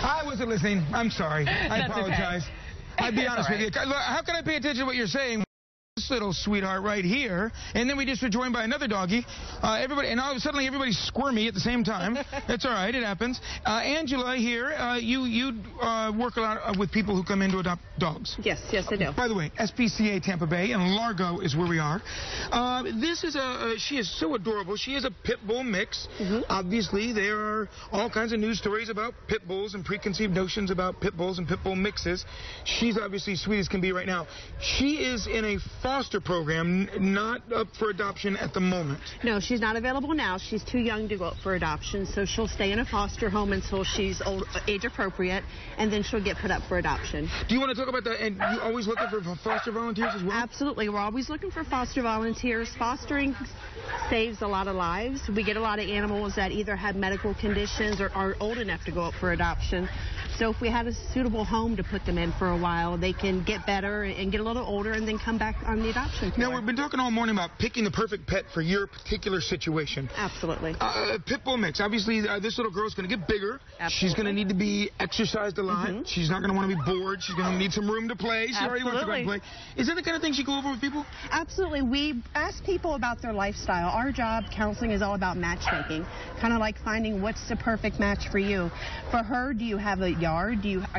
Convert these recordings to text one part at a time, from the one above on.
I wasn't listening. I'm sorry. I apologize. Okay. I'd be honest with you. Look, how can I pay attention to what you're saying? This little sweetheart right here, and then we just were joined by another doggy. Everybody, and suddenly everybody's squirmy at the same time. That's all right, it happens. Angela here, you work a lot with people who come in to adopt dogs. Yes, I do. By the way, SPCA Tampa Bay and Largo is where we are. This is she is so adorable. She is a pit bull mix. Obviously, there are all kinds of news stories about pit bulls and preconceived notions about pit bulls and pit bull mixes. She's obviously sweet as can be right now. She is in a foster program, not up for adoption at the moment. No, she's not available now. She's too young to go up for adoption, so she'll stay in a foster home until she's age appropriate, and then she'll get put up for adoption. Do you want to talk about that? And you always looking for foster volunteers as well? Absolutely. We're always looking for foster volunteers. Fostering saves a lot of lives. We get a lot of animals that either have medical conditions or are old enough to go up for adoption. So if we had a suitable home to put them in for a while, they can get better and get a little older and then come back on the adoption tour. Now, we've been talking all morning about picking the perfect pet for your particular situation. Absolutely. Pit bull mix. Obviously, this little girl's going to get bigger. Absolutely. She's going to need to be exercised a lot. She's not going to want to be bored. She's going to need some room to play. She already wants to go and play. Is that the kind of thing she go over with people? Absolutely. We ask people about their lifestyle. Our job, counseling, is all about matchmaking. Kind of like finding what's the perfect match for you. For her, do you have a yard? Are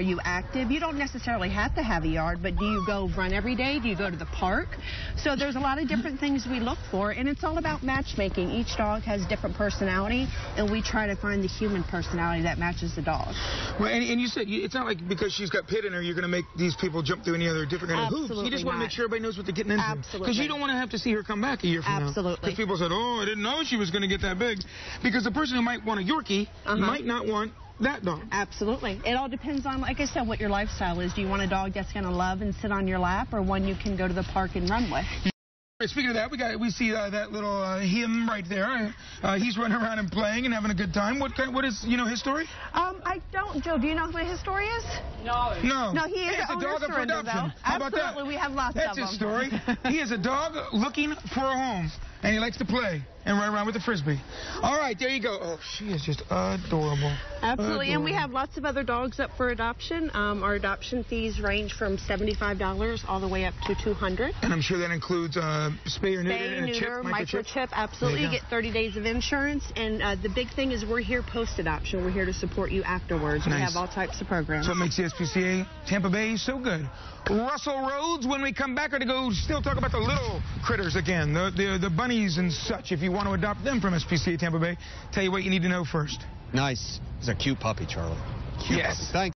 you active? You don't necessarily have to have a yard, but do you go run every day? Do you go to the park? So there's a lot of different things we look for, and it's all about matchmaking. Each dog has different personality, and we try to find the human personality that matches the dog. Well, and you said it's not like because she's got pit in her, you're going to make these people jump through any other different kind of hoops. You just want to make sure everybody knows what they're getting into. Absolutely. Because you don't want to have to see her come back a year from now. Absolutely. Because people said, oh, I didn't know she was going to get that big. Because the person who might want a Yorkie might not want that dog. Absolutely. It all depends on, like I said, what your lifestyle is. Do you want a dog that's going to love and sit on your lap, or one you can go to the park and run with? Speaking of that, we see that little him right there. He's running around and playing and having a good time. What is his story? I don't, Joe. Do you know what his story is? No. No, he is a dog up for adoption. How about that? Absolutely, we have lots of them. That's his story. He is a dog looking for a home, and he likes to play and run around with a Frisbee. All right, there you go. Oh, she is just adorable. Absolutely, and we have lots of other dogs up for adoption. Our adoption fees range from $75 all the way up to $200. And I'm sure that includes spay or neuter, and a chip, microchip. Absolutely, you get 30 days of insurance, and the big thing is we're here post-adoption. We're here to support you afterwards. Nice. We have all types of programs. So it makes the SPCA Tampa Bay so good. Russell Rhodes, when we come back, are to go still talk about the little critters again, the bunnies and such. If you want to adopt them from SPCA Tampa Bay, tell you what you need to know first. Nice. He's a cute puppy, Charlie. Cute puppy. Thanks.